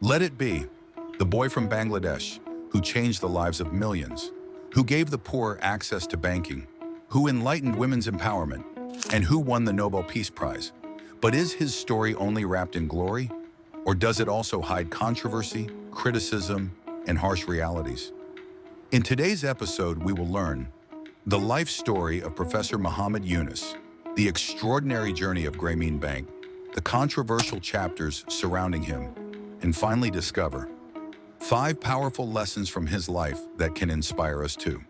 Let it be the boy from Bangladesh who changed the lives of millions, who gave the poor access to banking, who enlightened women's empowerment, and who won the Nobel Peace Prize. But is his story only wrapped in glory? Or does it also hide controversy, criticism, and harsh realities? In today's episode, we will learn the life story of Professor Muhammad Yunus, the extraordinary journey of Grameen Bank, the controversial chapters surrounding him, and finally discover 5 powerful lessons from his life that can inspire us too.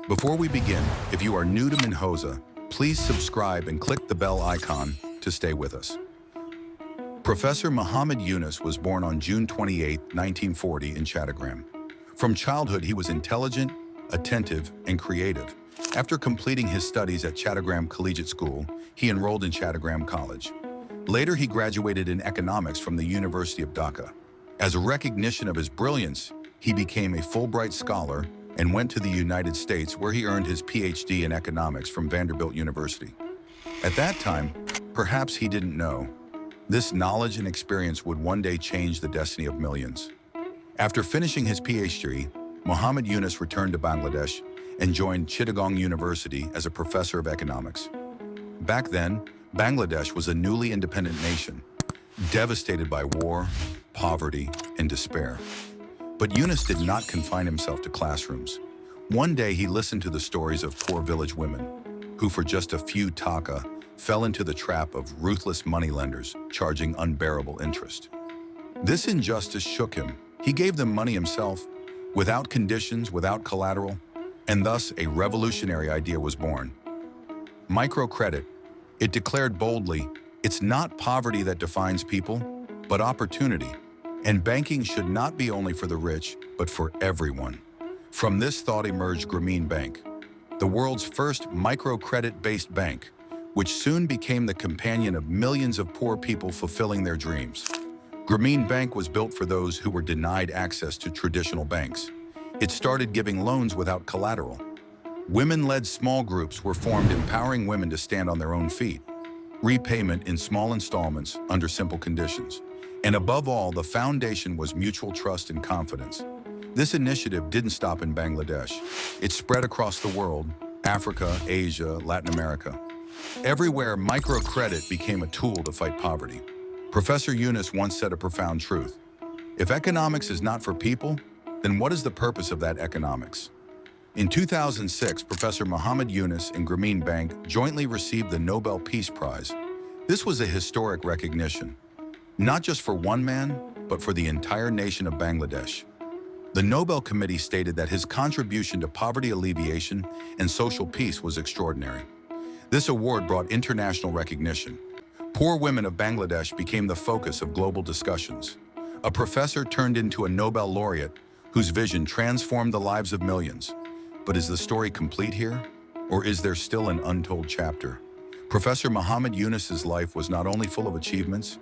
Before we begin, if you are new to Minhoza, please subscribe and click the bell icon to stay with us. Professor Muhammad Yunus was born on June 28, 1940 in Chattogram. From childhood, he was intelligent, attentive, and creative. After completing his studies at Chattogram Collegiate School, he enrolled in Chattogram College. Later, he graduated in economics from the University of Dhaka. As a recognition of his brilliance, he became a Fulbright scholar and went to the United States, where he earned his PhD in economics from Vanderbilt University. At that time, perhaps he didn't know, this knowledge and experience would one day change the destiny of millions. After finishing his PhD, Muhammad Yunus returned to Bangladesh and joined Chittagong University as a professor of economics. Back then, Bangladesh was a newly independent nation, devastated by war, poverty, and despair. But Yunus did not confine himself to classrooms. One day he listened to the stories of poor village women, who for just a few taka fell into the trap of ruthless moneylenders charging unbearable interest. This injustice shook him. He gave them money himself, without conditions, without collateral, and thus a revolutionary idea was born. Microcredit. It declared boldly, it's not poverty that defines people, but opportunity. And banking should not be only for the rich, but for everyone. From this thought emerged Grameen Bank, the world's first microcredit-based bank, which soon became the companion of millions of poor people fulfilling their dreams. Grameen Bank was built for those who were denied access to traditional banks. It started giving loans without collateral. Women-led small groups were formed, empowering women to stand on their own feet. Repayment in small installments under simple conditions. And above all, the foundation was mutual trust and confidence. This initiative didn't stop in Bangladesh. It spread across the world, Africa, Asia, Latin America. Everywhere, microcredit became a tool to fight poverty. Professor Yunus once said a profound truth. If economics is not for people, then what is the purpose of that economics? In 2006, Professor Muhammad Yunus and Grameen Bank jointly received the Nobel Peace Prize. This was a historic recognition, not just for one man, but for the entire nation of Bangladesh. The Nobel Committee stated that his contribution to poverty alleviation and social peace was extraordinary. This award brought international recognition. Poor women of Bangladesh became the focus of global discussions. A professor turned into a Nobel laureate whose vision transformed the lives of millions. But is the story complete here? Or is there still an untold chapter? Professor Muhammad Yunus's life was not only full of achievements,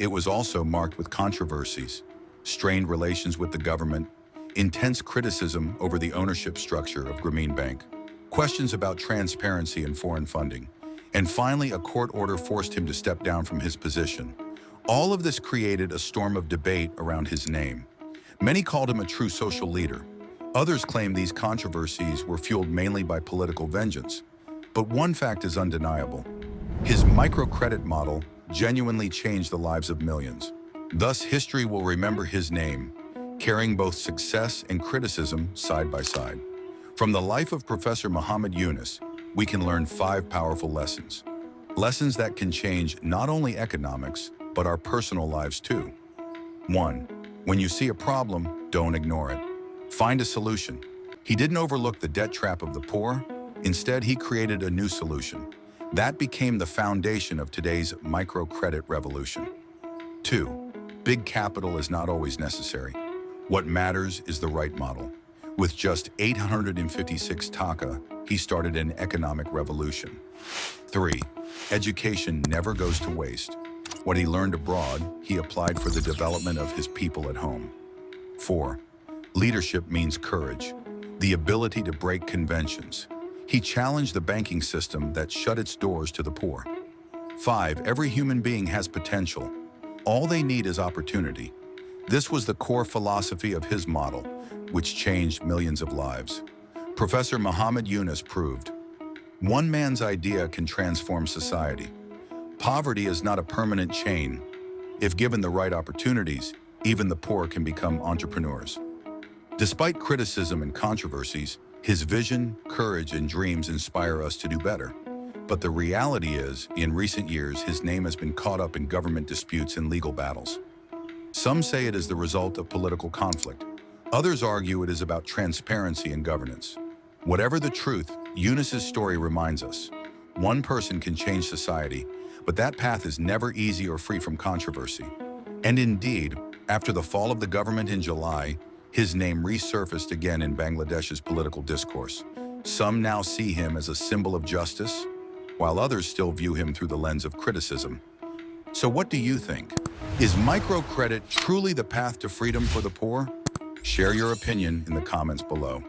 it was also marked with controversies, strained relations with the government, intense criticism over the ownership structure of Grameen Bank, questions about transparency and foreign funding, and finally a court order forced him to step down from his position. All of this created a storm of debate around his name. Many called him a true social leader. Others claim these controversies were fueled mainly by political vengeance. But one fact is undeniable. His microcredit model genuinely changed the lives of millions. Thus, history will remember his name, carrying both success and criticism side by side. From the life of Professor Muhammad Yunus, we can learn 5 powerful lessons. Lessons that can change not only economics, but our personal lives too. 1. When you see a problem, don't ignore it. Find a solution. He didn't overlook the debt trap of the poor. Instead, he created a new solution. That became the foundation of today's microcredit revolution. 2. Big capital is not always necessary. What matters is the right model. With just 856 taka, he started an economic revolution. 3. Education never goes to waste. What he learned abroad, he applied for the development of his people at home. 4. Leadership means courage, the ability to break conventions. He challenged the banking system that shut its doors to the poor. 5. Every human being has potential. All they need is opportunity. This was the core philosophy of his model, which changed millions of lives. Professor Muhammad Yunus proved, one man's idea can transform society. Poverty is not a permanent chain. If given the right opportunities, even the poor can become entrepreneurs. Despite criticism and controversies, his vision, courage, and dreams inspire us to do better. But the reality is, in recent years, his name has been caught up in government disputes and legal battles. Some say it is the result of political conflict. Others argue it is about transparency and governance. Whatever the truth, Yunus's story reminds us, one person can change society, but that path is never easy or free from controversy. And indeed, after the fall of the government in July, his name resurfaced again in Bangladesh's political discourse. Some now see him as a symbol of justice, while others still view him through the lens of criticism. So what do you think? Is microcredit truly the path to freedom for the poor? Share your opinion in the comments below.